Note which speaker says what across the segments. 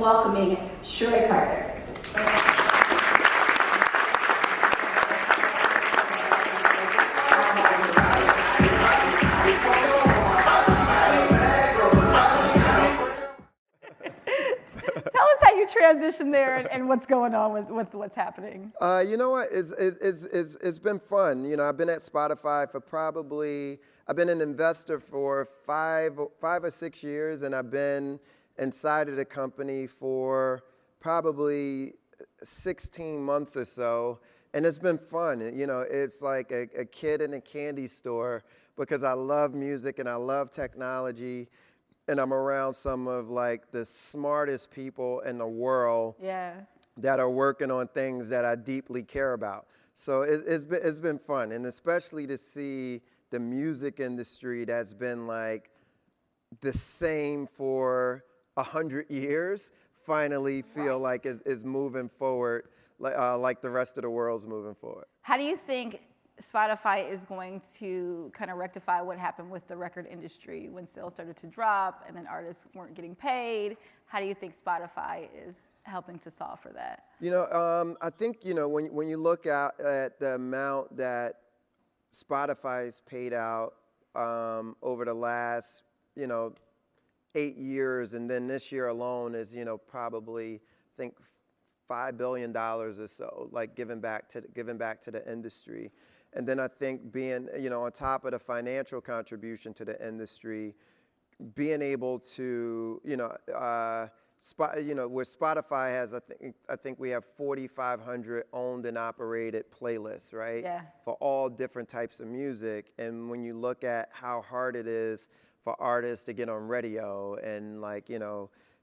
Speaker 1: welcoming Troy Carter. Tell us how you transitioned there and what's going on with what's happening.
Speaker 2: You know what? It's been fun. You know, I've been at Spotify for I've been an investor for five or 6 years, and I've been inside of the company for probably 16 months or so. And it's been fun. You know, it's like a kid in a candy store because I love music and I love technology. And I'm around some of like the smartest people in the world that are working on things that I deeply care about. So it's been fun, and especially to see the music industry that's been like the same for 100 years finally feel like is moving forward, like the rest of the world's moving forward.
Speaker 1: How do you think Spotify is going to kind of rectify what happened with the record industry when sales started to drop and then artists weren't getting paid? How do you think Spotify is helping to solve for that?
Speaker 2: You know, I think, you know, when you look at the amount that Spotify's paid out over the last, 8 years, and then this year alone is, probably, I think, $5 billion or so, like giving back to the industry. And then I think being, on top of the financial contribution to the industry, being able to, where Spotify has, I think we have 4,500 owned and operated playlists, right?
Speaker 1: Yeah.
Speaker 2: For all different types of music. And when you look at how hard it is for artists to get on radio and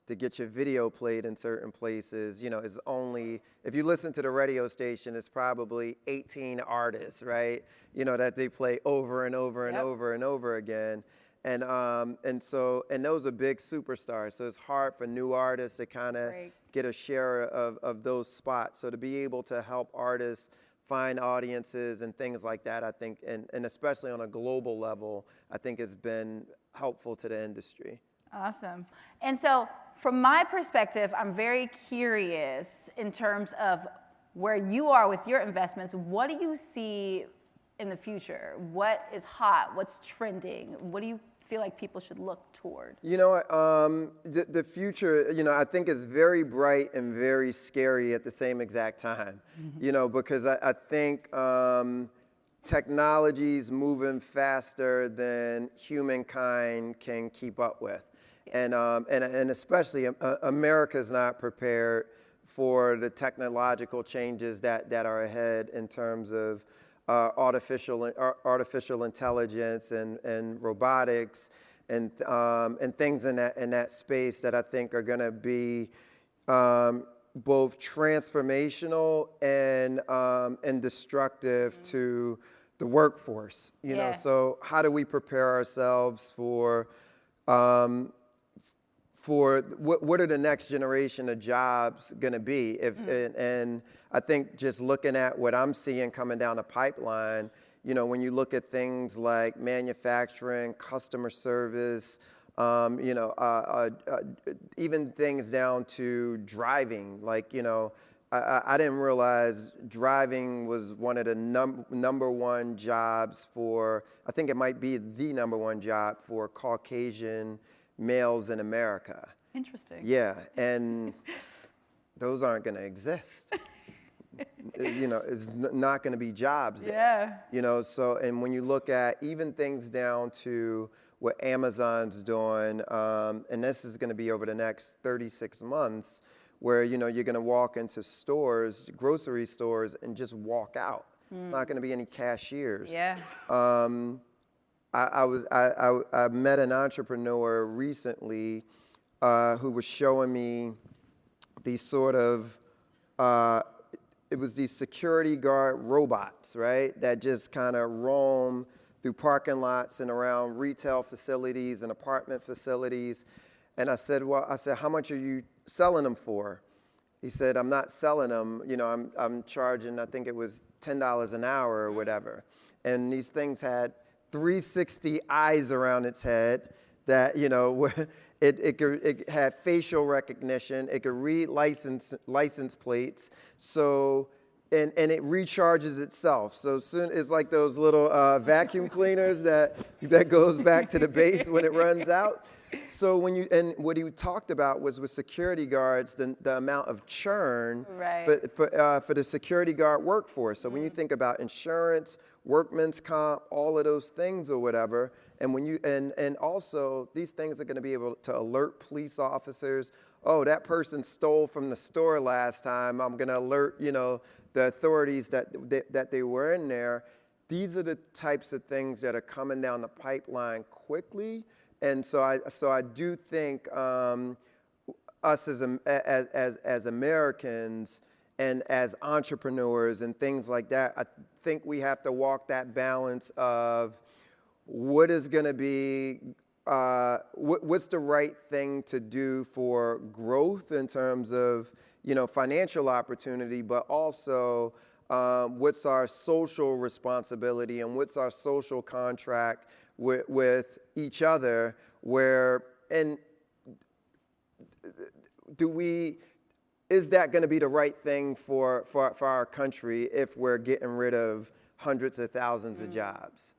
Speaker 2: to get your video played in certain places, is only, if you listen to the radio station, it's probably 18 artists, right? That they play over and over and over and over again. And those are big superstars. So it's hard for new artists to kind of get a share of those spots. So to be able to help artists find audiences and things like that, I think, and especially on a global level, I think has been helpful to the industry.
Speaker 1: Awesome. And so from my perspective, I'm very curious in terms of where you are with your investments. What do you see in the future? What is hot? What's trending? What do you feel like people should look toward?
Speaker 2: The future, I think is very bright and very scary at the same exact time, because I think technology's moving faster than humankind can keep up with. And especially America's not prepared for the technological changes that are ahead in terms of artificial intelligence and robotics and things in that space that I think are going to be both transformational and destructive to the workforce. So how do we prepare ourselves for what are the next generation of jobs going to be? And I think just looking at what I'm seeing coming down the pipeline, when you look at things like manufacturing, customer service, even things down to driving. I didn't realize driving was one of the number one jobs for, I think it might be the number one job for Caucasian males in America.
Speaker 1: Interesting.
Speaker 2: Yeah, and those aren't going to exist. It's not going to be jobs there.
Speaker 1: Yeah.
Speaker 2: So, and when you look at even things down to what Amazon's doing, and this is going to be over the next 36 months, where, you're going to walk into stores, grocery stores, and just walk out. It's not going to be any cashiers.
Speaker 1: Yeah.
Speaker 2: I met an entrepreneur recently who was showing me these sort of, it was these security guard robots, right? That just kind of roam through parking lots and around retail facilities and apartment facilities. And I said, how much are you selling them for? He said, I'm not selling them. I'm charging, I think it was $10 an hour or whatever. And these things had 360 eyes around its head. that, where it had facial recognition. It could read license plates. So, and it recharges itself. So soon it's like those little vacuum cleaners that goes back to the base when it runs out. So what he talked about was with security guards, the amount of churn for the security guard workforce. So when you think about insurance, workman's comp, all of those things or whatever, and also these things are going to be able to alert police officers. Oh, that person stole from the store last time. I'm going to alert, the authorities that they were in there. These are the types of things that are coming down the pipeline quickly. And so I do think us as Americans and as entrepreneurs and things like that, I think we have to walk that balance of what is going to be, what's the right thing to do for growth in terms of, financial opportunity, but also what's our social responsibility and what's our social contract with each other, is that going to be the right thing for our country if we're getting rid of hundreds of thousands of jobs,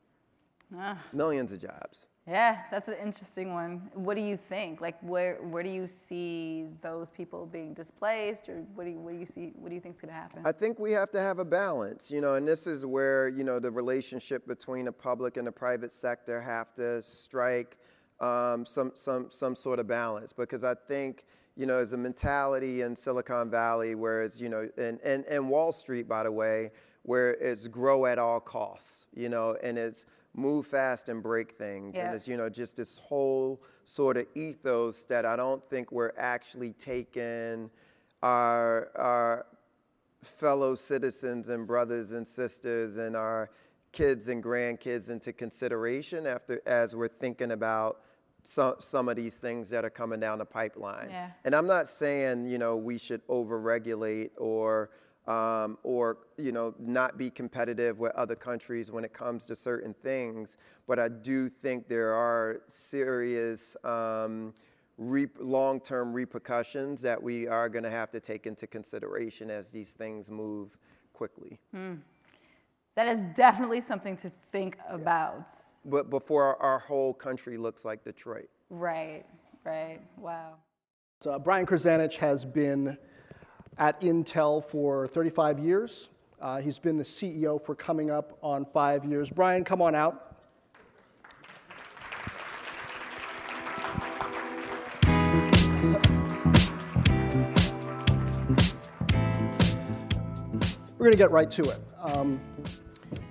Speaker 2: millions of jobs?
Speaker 1: Yeah, that's an interesting one. What do you think? Like, where do you see those people being displaced, or what do you think is going to happen?
Speaker 2: I think we have to have a balance, and this is where, the relationship between the public and the private sector have to strike some sort of balance, because I think, there's a mentality in Silicon Valley where it's, and Wall Street, by the way, where it's grow at all costs, and it's move fast and break things. Yeah. And it's, just this whole sort of ethos that I don't think we're actually taking our fellow citizens and brothers and sisters and our kids and grandkids into consideration as we're thinking about some of these things that are coming down the pipeline. Yeah. And I'm not saying, we should overregulate or not be competitive with other countries when it comes to certain things. But I do think there are serious long-term repercussions that we are going to have to take into consideration as these things move quickly.
Speaker 1: That is definitely something to think about.
Speaker 2: But before our whole country looks like Detroit.
Speaker 1: Right. Wow.
Speaker 3: So Brian Krzanich has been at Intel for 35 years. He's been the CEO for coming up on 5 years. Brian, come on out. We're going to get right to it.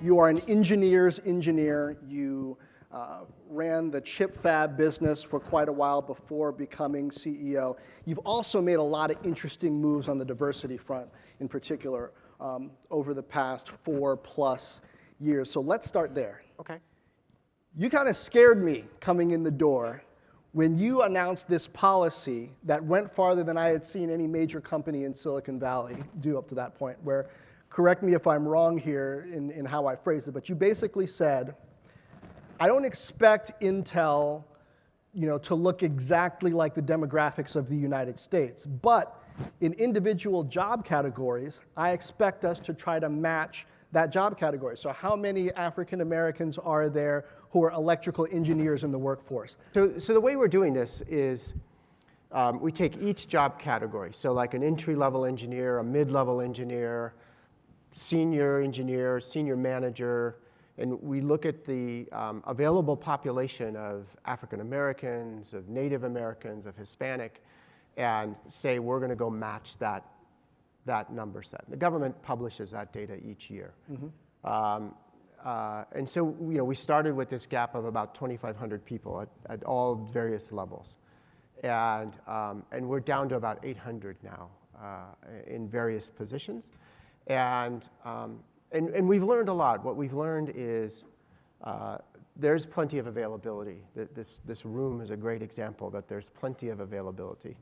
Speaker 3: You are an engineer's engineer. You ran the chip fab business for quite a while before becoming CEO. You've also made a lot of interesting moves on the diversity front, in particular, over the past 4+ years. So let's start there.
Speaker 4: Okay.
Speaker 3: You kind of scared me coming in the door when you announced this policy that went farther than I had seen any major company in Silicon Valley do up to that point, where, correct me if I'm wrong here in how I phrased it, but you basically said, I don't expect Intel, to look exactly like the demographics of the United States, but in individual job categories, I expect us to try to match that job category. So how many African Americans are there who are electrical engineers in the workforce?
Speaker 4: So the way we're doing this is we take each job category. So like an entry-level engineer, a mid-level engineer, senior engineer, senior manager, and we look at the available population of African Americans, of Native Americans, of Hispanic, and say we're going to go match that number set. The government publishes that data each year. Mm-hmm. And so we started with this gap of about 2,500 people at all various levels. And we're down to about 800 now in various positions. And we've learned a lot. What we've learned is there's plenty of availability. This room is a great example that there's plenty of availability.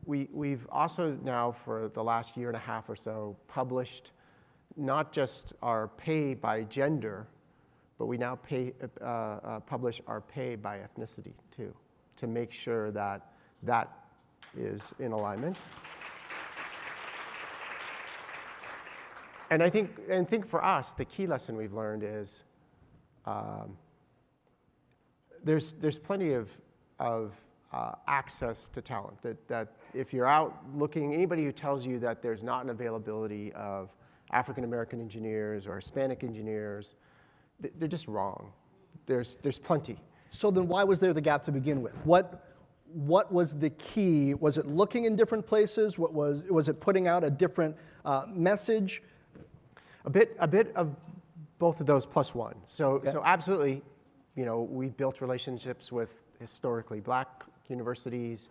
Speaker 4: We've also now, for the last year and a half or so, published not just our pay by gender, but we now publish our pay by ethnicity too, to make sure that that is in alignment. And I think for us, the key lesson we've learned is there's plenty of access to talent. That if you're out looking, anybody who tells you that there's not an availability of African American engineers or Hispanic engineers, they're just wrong. There's plenty.
Speaker 3: So then why was there the gap to begin with? What was the key? Was it looking in different places? Was it putting out a different message?
Speaker 4: A bit of both of those plus one. So absolutely, we built relationships with historically Black universities,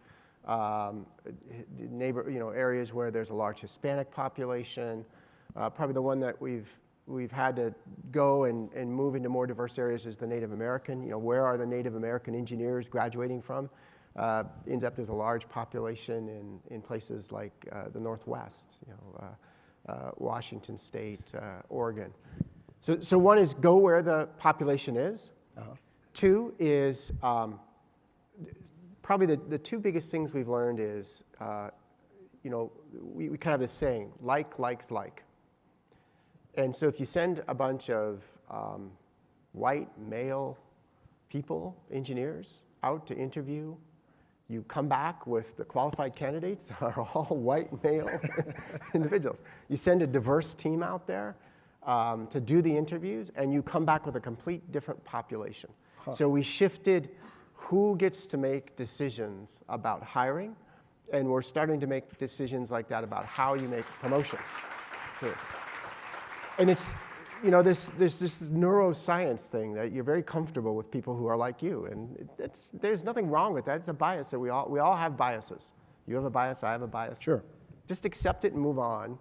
Speaker 4: areas where there's a large Hispanic population. Probably the one that we've had to go and move into more diverse areas is the Native American. Where are the Native American engineers graduating from? Ends up there's a large population in places like the Northwest, Washington State, Oregon. So one is go where the population is. Two is probably the two biggest things we've learned is, we kind of have this saying, like likes like. And so if you send a bunch of white male people, engineers, out to interview, you come back with the qualified candidates are all white male individuals. You send a diverse team out there to do the interviews, and you come back with a complete different population. So we shifted who gets to make decisions about hiring, and we're starting to make decisions like that about how you make promotions, too. And it's, there's this neuroscience thing that you're very comfortable with people who are like you, and there's nothing wrong with that. It's a bias that we all have biases. You have a bias, I have a bias.
Speaker 3: Sure.
Speaker 4: Just accept it and move on.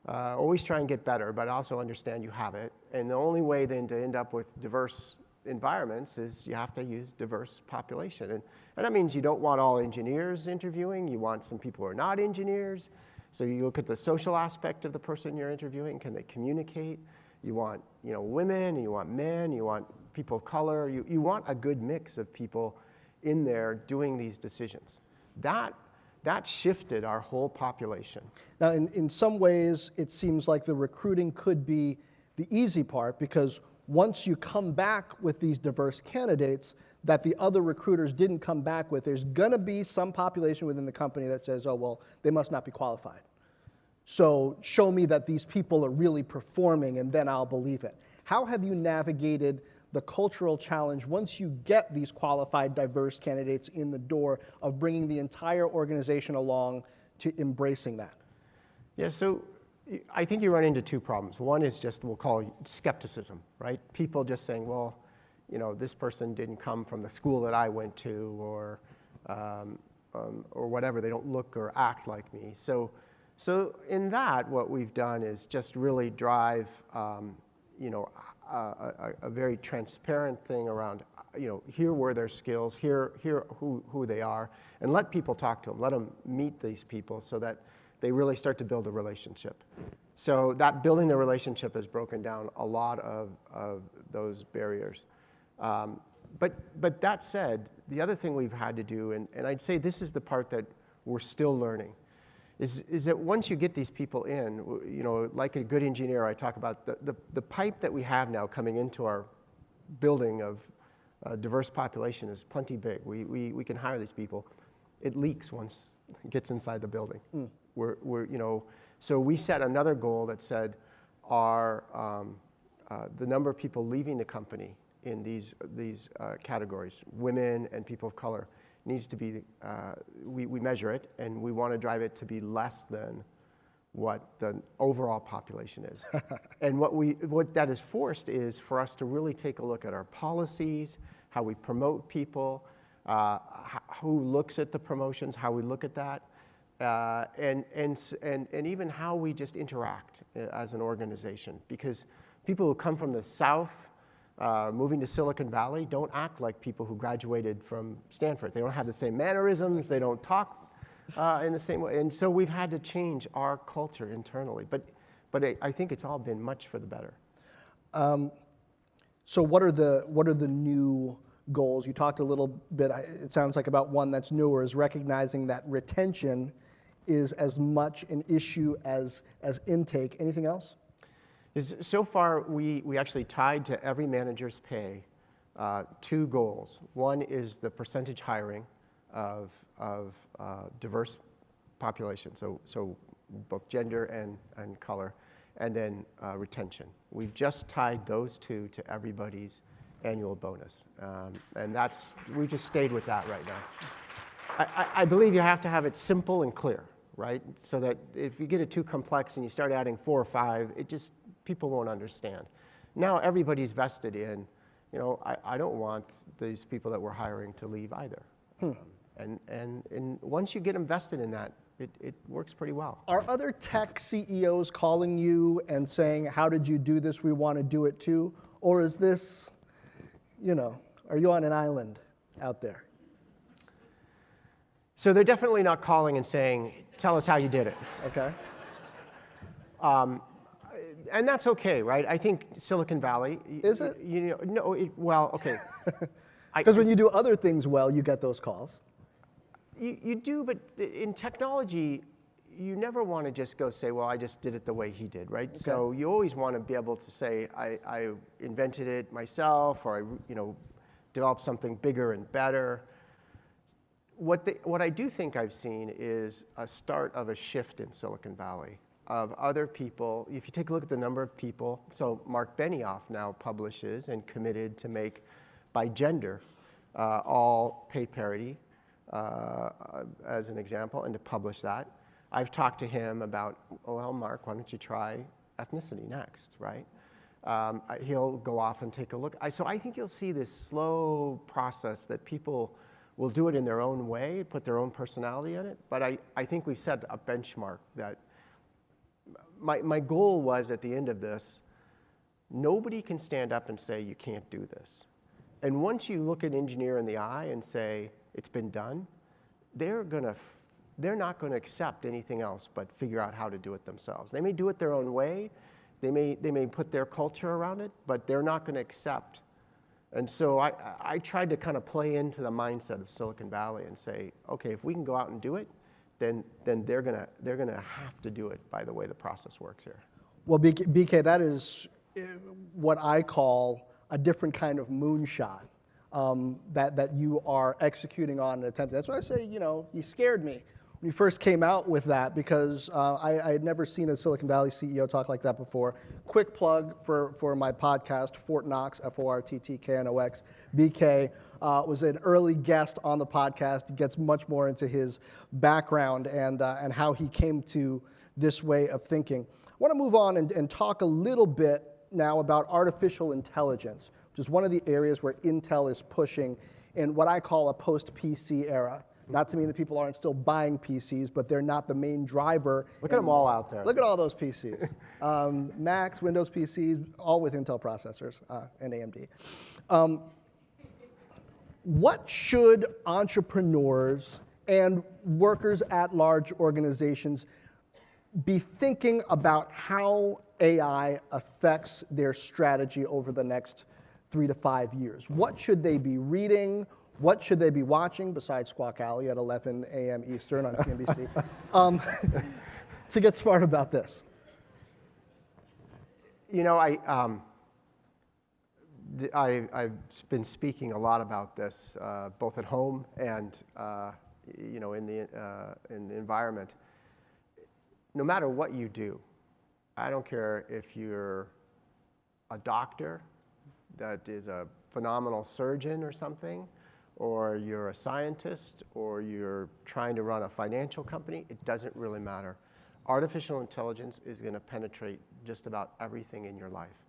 Speaker 4: Always try and get better, but also understand you have it. And the only way then to end up with diverse environments is you have to use diverse population. And that means you don't want all engineers interviewing. You want some people who are not engineers. So you look at the social aspect of the person you're interviewing. Can they communicate? You want women, you want men, you want people of color. You want a good mix of people in there doing these decisions. That shifted our whole population.
Speaker 3: Now, in some ways, it seems like the recruiting could be the easy part, because once you come back with these diverse candidates that the other recruiters didn't come back with, there's going to be some population within the company that says, oh, well, they must not be qualified. So show me that these people are really performing, and then I'll believe it. How have you navigated the cultural challenge once you get these qualified, diverse candidates in the door of bringing the entire organization along to embracing that?
Speaker 4: Yeah, so I think you run into two problems. One is just, we'll call it skepticism, right? People just saying, well, this person didn't come from the school that I went to, or whatever. They don't look or act like me. So in that, what we've done is just really drive, a very transparent thing around, here were their skills, here who they are, and let people talk to them. Let them meet these people so that they really start to build a relationship. So that building the relationship has broken down a lot of those barriers. But that said, the other thing we've had to do, and I'd say this is the part that we're still learning, is that once you get these people in, like a good engineer, I talk about the pipe that we have now coming into our building of a diverse population is plenty big. We can hire these people. It leaks once it gets inside the building. So we set another goal that said the number of people leaving the company in these categories, women and people of color, needs to be, we measure it, and we want to drive it to be less than what the overall population is. And what that has forced is for us to really take a look at our policies, how we promote people, who looks at the promotions, how we look at that, and even how we just interact as an organization. Because people who come from the South, moving to Silicon Valley, don't act like people who graduated from Stanford. They don't have the same mannerisms. They don't talk in the same way. And so we've had to change our culture internally. But I think it's all been much for the better.
Speaker 3: So what are the new goals? You talked a little bit, it sounds like, about one that's newer, is recognizing that retention is as much an issue as intake. Anything else?
Speaker 4: So far, we actually tied to every manager's pay 2 goals. One is the percentage hiring of diverse population, so both gender and color, and then retention. We've just tied those 2 to everybody's annual bonus, and we just stayed with that right now. I believe you have to have it simple and clear, right? So that if you get it too complex and you start adding 4 or 5, people won't understand. Now everybody's vested in, I don't want these people that we're hiring to leave either. And once you get them vested in that, it works pretty well.
Speaker 3: Are other tech CEOs calling you and saying, how did you do this? We want to do it too. Or is this, are you on an island out there?
Speaker 4: So they're definitely not calling and saying, tell us how you did it.
Speaker 3: Okay.
Speaker 4: And that's okay, right? I think Silicon Valley.
Speaker 3: Is it?
Speaker 4: Well, okay.
Speaker 3: Because when you do other things well, you get those calls.
Speaker 4: You do, but in technology, you never want to just go say, well, I just did it the way he did, right? Okay. So you always want to be able to say, I invented it myself, or I developed something bigger and better. What I do think I've seen is a start of a shift in Silicon Valley of other people. If you take a look at the number of people, so Mark Benioff now publishes and committed to make, by gender, all pay parity, as an example, and to publish that. I've talked to him about, well, Mark, why don't you try ethnicity next, right? He'll go off and take a look. So I think you'll see this slow process that people will do it in their own way, put their own personality in it. But I think we've set a benchmark that my goal was, at the end of this, nobody can stand up and say you can't do this. And once you look an engineer in the eye and say it's been done, they're not going to accept anything else but figure out how to do it themselves. They may do it their own way, they may put their culture around it, but they're not going to accept. And so I tried to kind of play into the mindset of Silicon Valley and say, okay, if we can go out and do it, then they're gonna have to do it by the way the process works here.
Speaker 3: Well, BK, that is what I call a different kind of moonshot that you are executing on and attempting. That's why I say, you scared me when you first came out with that, because I had never seen a Silicon Valley CEO talk like that before. Quick plug for my podcast, Fort Knox, FORTTKNOX. BK was an early guest on the podcast. He gets much more into his background and how he came to this way of thinking. I want to move on and talk a little bit now about artificial intelligence, which is one of the areas where Intel is pushing in what I call a post-PC era. Not to mean that people aren't still buying PCs, but they're not the main driver.
Speaker 4: Look at them all out there.
Speaker 3: Look at all those PCs. Macs, Windows PCs, all with Intel processors and AMD. What should entrepreneurs and workers at large organizations be thinking about how AI affects their strategy over the next 3 to 5 years? What should they be reading? What should they be watching, besides Squawk Alley at 11 a.m. Eastern on CNBC, to get smart about this?
Speaker 4: I've been speaking a lot about this, both at home and in the environment. No matter what you do, I don't care if you're a doctor that is a phenomenal surgeon or something, or you're a scientist, or you're trying to run a financial company, it doesn't really matter. Artificial intelligence is going to penetrate just about everything in your life.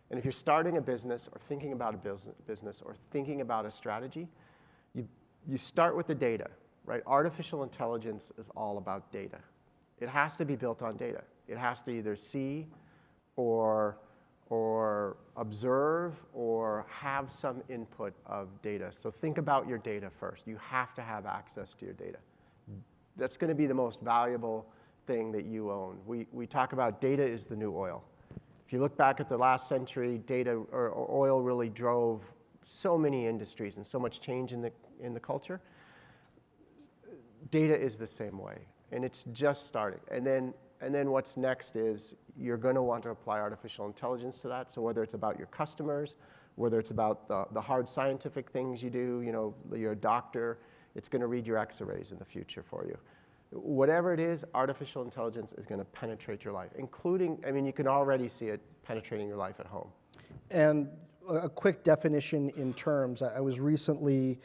Speaker 4: And if you're starting a business or thinking about a business or thinking about a strategy, you start with the data, right? Artificial intelligence is all about data. It has to be built on data. It has to either see or observe or have some input of data. So think about your data first. You have to have access to your data. That's going to be the most valuable thing that you own. We talk about data is the new oil. If If you look back at the last century, data or oil really drove so many industries and so much change in the culture. Data is the same way, and it's just starting. And then what's next is you're going to want to apply artificial intelligence to that. So whether it's about your customers, whether it's about the hard scientific things you do, you're a doctor, it's going to read your x-rays in the future for you. Whatever it is, artificial intelligence is going to penetrate your life, including, you can already see it penetrating your life at home.
Speaker 3: And a quick definition in terms. I was recently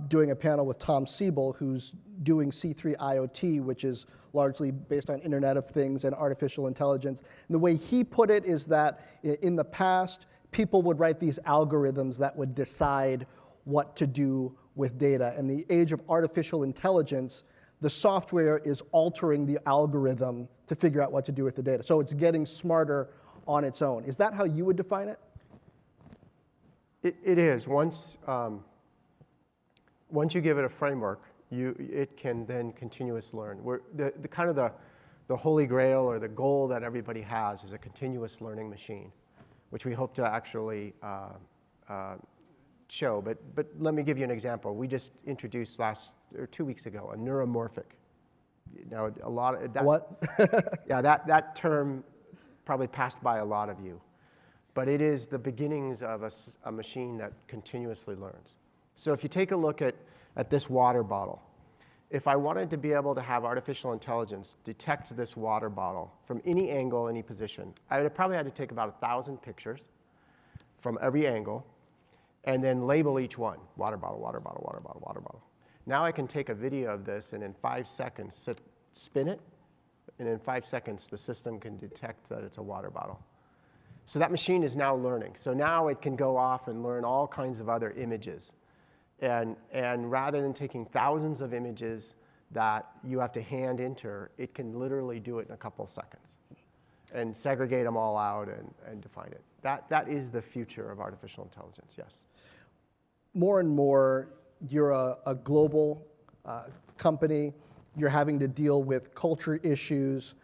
Speaker 3: doing a panel with Tom Siebel, who's doing C3 IoT, which is largely based on Internet of Things and artificial intelligence. And the way he put it is that in the past, people would write these algorithms that would decide what to do with data. In the age of artificial intelligence, the software is altering the algorithm to figure out what to do with the data. So it's getting smarter on its own. Is that how you would define it?
Speaker 4: It is. Once you give it a framework, it can then continuous learn. The holy grail or the goal that everybody has is a continuous learning machine, which we hope to actually show. But let me give you an example. We just introduced 2 weeks ago a neuromorphic. Now a lot of that.
Speaker 3: What?
Speaker 4: Yeah, that term probably passed by a lot of you, but it is the beginnings of a machine that continuously learns. So if you take a look at this water bottle, if I wanted to be able to have artificial intelligence detect this water bottle from any angle, any position, I would have probably had to take about 1,000 pictures from every angle and then label each one. Water bottle, water bottle, water bottle, water bottle. Now I can take a video of this and in 5 seconds spin it, and in 5 seconds the system can detect that it's a water bottle. So that machine is now learning. So now it can go off and learn all kinds of other images. And rather than taking thousands of images that you have to hand enter, it can literally do it in a couple of seconds and segregate them all out and define it. That is the future of artificial intelligence, yes.
Speaker 3: More and more, you're a global company. You're having to deal with culture issues,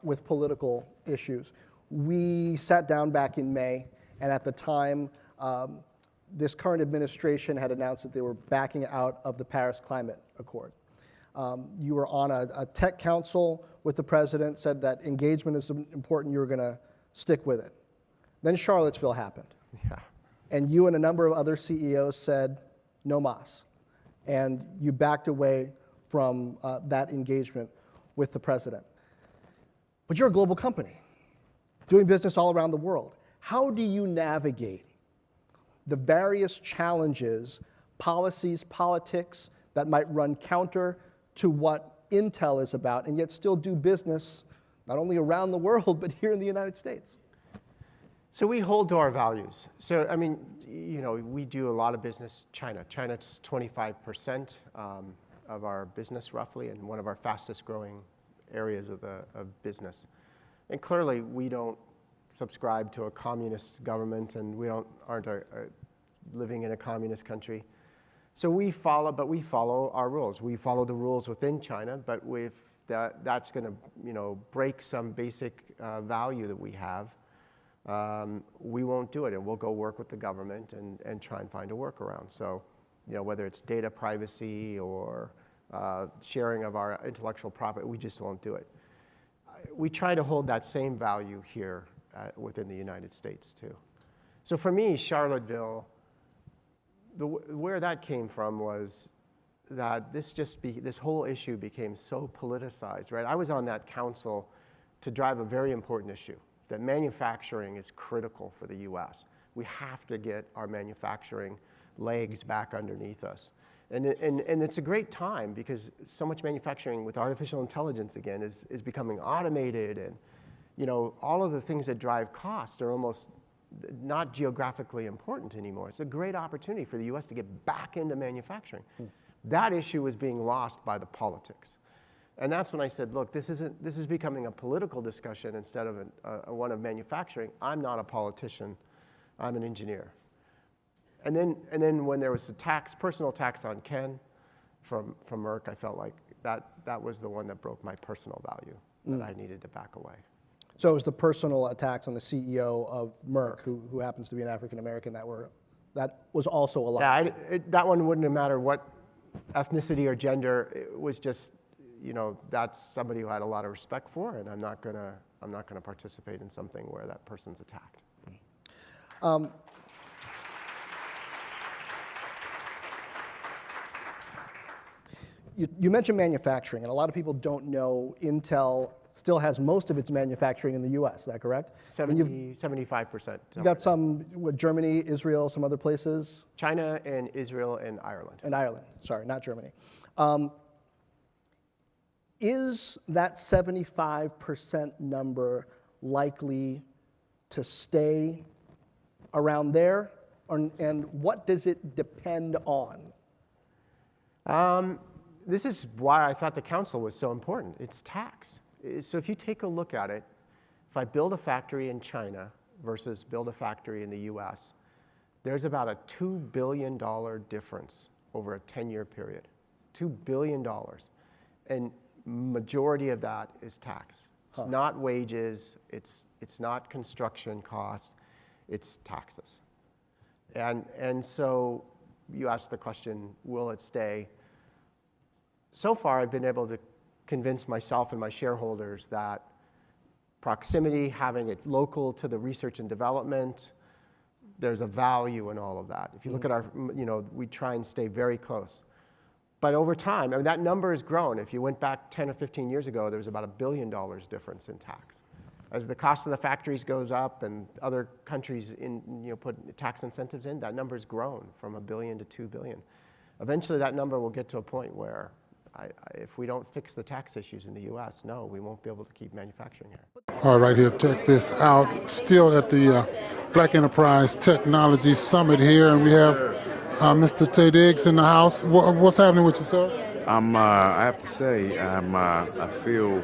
Speaker 3: with political issues. We sat down back in May, and at the time, this current administration had announced that they were backing out of the Paris Climate Accord. You were on a tech council with the president, said that engagement is important, you were going to stick with it. Then Charlottesville happened.
Speaker 4: Yeah.
Speaker 3: And you and a number of other CEOs said, no mas. And you backed away from that engagement with the president. But you're a global company, doing business all around the world. How do you navigate the various challenges, policies, politics that might run counter to what Intel is about, and yet still do business not only around the world, but here in the United States?
Speaker 4: So we hold to our values. So, we do a lot of business China. China's 25% of our business roughly, and one of our fastest growing areas of business. And clearly, we don't subscribe to a communist government, and we aren't living in a communist country. So we follow our rules. We follow the rules within China, but that's going to break some basic value that we have. We won't do it, and we'll go work with the government and try and find a workaround. So, whether it's data privacy or sharing of our intellectual property, we just won't do it. We try to hold that same value here within the United States too. So for me, Charlottesville, where that came from was that this whole issue became so politicized, right? I was on that council to drive a very important issue, that manufacturing is critical for the US. We have to get our manufacturing legs back underneath us. And it's a great time because so much manufacturing with artificial intelligence again is becoming automated, and all of the things that drive cost are almost not geographically important anymore. It's a great opportunity for the US to get back into manufacturing. That issue was being lost by the politics. And that's when I said, look, this is becoming a political discussion instead of one of manufacturing. I'm not a politician, I'm an engineer. And then when there was a personal tax on Ken from Merck, I felt like that was the one that broke my personal value, that I needed to back away.
Speaker 3: So it was the personal attacks on the CEO of Merck, who happens to be an African American, that was also a lot.
Speaker 4: Yeah, that one wouldn't have mattered what ethnicity or gender. It was just, that's somebody who I had a lot of respect for, and I'm not gonna participate in something where that person's attacked.
Speaker 3: You mentioned manufacturing, and a lot of people don't know Intel still has most of its manufacturing in the U.S. Is that correct?
Speaker 4: 75%.
Speaker 3: You've got some with Germany, Israel, some other places?
Speaker 4: China and Israel and Ireland.
Speaker 3: And Ireland, sorry, not Germany. Is that 75% number likely to stay around there? And what does it depend on?
Speaker 4: This is why I thought the council was so important. It's tax. So if you take a look at it, if I build a factory in China versus build a factory in the US, there's about a $2 billion difference over a 10-year period. $2 billion. And majority of that is tax. It's not wages, it's not construction costs, it's taxes. And so you asked the question, will it stay? So far, I've been able to convince myself and my shareholders that proximity, having it local to the research and development, there's a value in all of that. If you look at our, we try and stay very close. But over time, that number has grown. If you went back 10 or 15 years ago, there was about $1 billion difference in tax. As the cost of the factories goes up and other countries put tax incentives in, that number's grown from $1 billion to $2 billion. Eventually, that number will get to a point where if we don't fix the tax issues in the U.S., no, we won't be able to keep manufacturing here.
Speaker 5: All right, here, check this out. Still at the Black Enterprise Technology Summit here, and we have Mr. Taye Diggs in the house. What's happening with you, sir?
Speaker 6: I have to say, I feel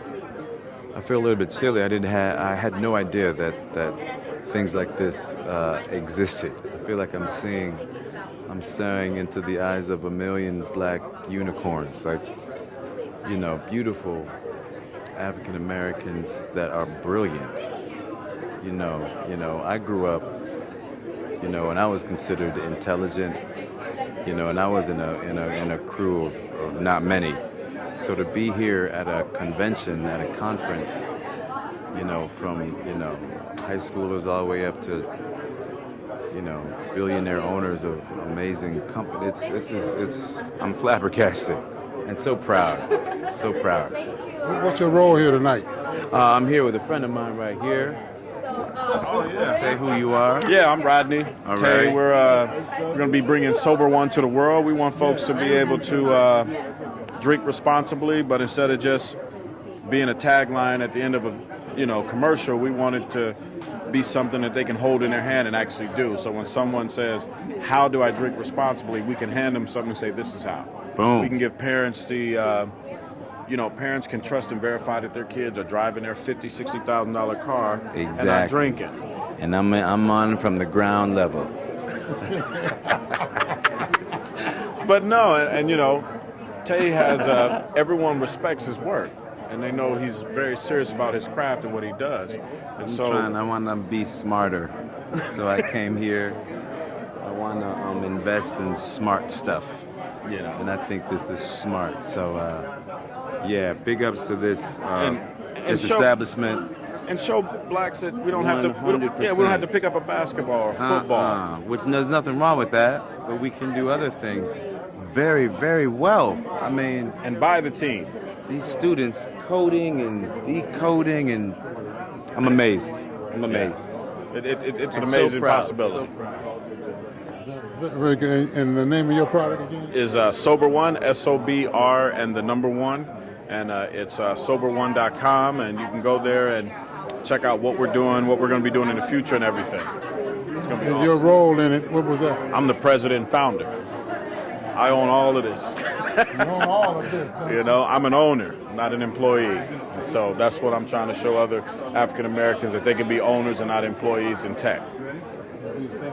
Speaker 6: a little bit silly. I had no idea that things like this existed. I feel like I'm staring into the eyes of a million black unicorns, like, beautiful African Americans that are brilliant. I grew up, and I was considered intelligent, and I was in a crew of not many. So to be here at a convention, at a conference, from high schoolers all the way up to billionaire owners of amazing companies. I'm flabbergasted and so proud, so proud.
Speaker 5: What's your role here tonight?
Speaker 6: I'm here with a friend of mine right here.
Speaker 7: Oh, yeah.
Speaker 6: Say who you are.
Speaker 7: Yeah, I'm Rodney.
Speaker 6: All
Speaker 7: Taye,
Speaker 6: right.
Speaker 7: We're going to be bringing Sober One to the world. We want folks to be able to drink responsibly, but instead of just being a tagline at the end of a commercial, we want it to be something that they can hold in their hand and actually do. So when someone says, how do I drink responsibly, we can hand them something and say, this is how.
Speaker 6: Boom.
Speaker 7: We can give parents parents can trust and verify that their kids are driving their $50,000, $60,000 car and not drinking.
Speaker 6: And I'm on from the ground level.
Speaker 7: But no, and Taye has, everyone respects his work. And they know he's very serious about his craft and what he does. And
Speaker 6: I want to be smarter. So I came here. I want to invest in smart stuff. And I think this is smart. So, big ups to this establishment.
Speaker 7: And show blacks that we don't have to. We don't have to pick up a basketball or football.
Speaker 6: There's nothing wrong with that, but we can do other things very, very well.
Speaker 7: And by the team.
Speaker 6: These students coding and decoding, and I'm amazed.
Speaker 7: It's an amazing possibility.
Speaker 5: Very good. And the name of your product again?
Speaker 7: Is Sober One, SOBR and the number 1. And it's sober1.com, and you can go there and check out what we're doing, what we're going to be doing in the future and everything. It's going to be awesome.
Speaker 5: Your role in it, what was that?
Speaker 7: I'm the president and founder. I own all of this.
Speaker 5: You own all of this.
Speaker 7: I'm an owner, not an employee. And so that's what I'm trying to show other African Americans, that they can be owners and not employees in tech.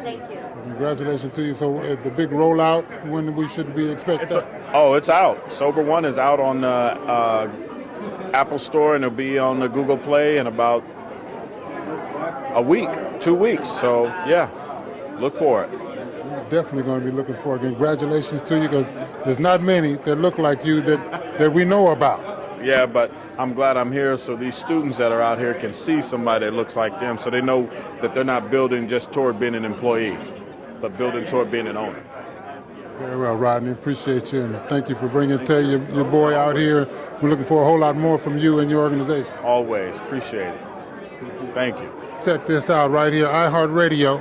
Speaker 1: Thank you.
Speaker 5: Congratulations to you. So the big rollout, when we should be expecting?
Speaker 7: It's out. Sober One is out on Apple Store, and it'll be on the Google Play in about a week, 2 weeks. So yeah, look for it.
Speaker 5: Definitely going to be looking forward. Congratulations to you, because there's not many that look like you that we know about.
Speaker 7: Yeah, but I'm glad I'm here so these students that are out here can see somebody that looks like them, so they know that they're not building just toward being an employee, but building toward being an owner.
Speaker 5: Very well, Rodney. Appreciate you, and thank you for bringing Taye, your boy, out here. We're looking for a whole lot more from you and your organization.
Speaker 7: Always. Appreciate it. Thank you.
Speaker 5: Check this out right here, iHeartRadio.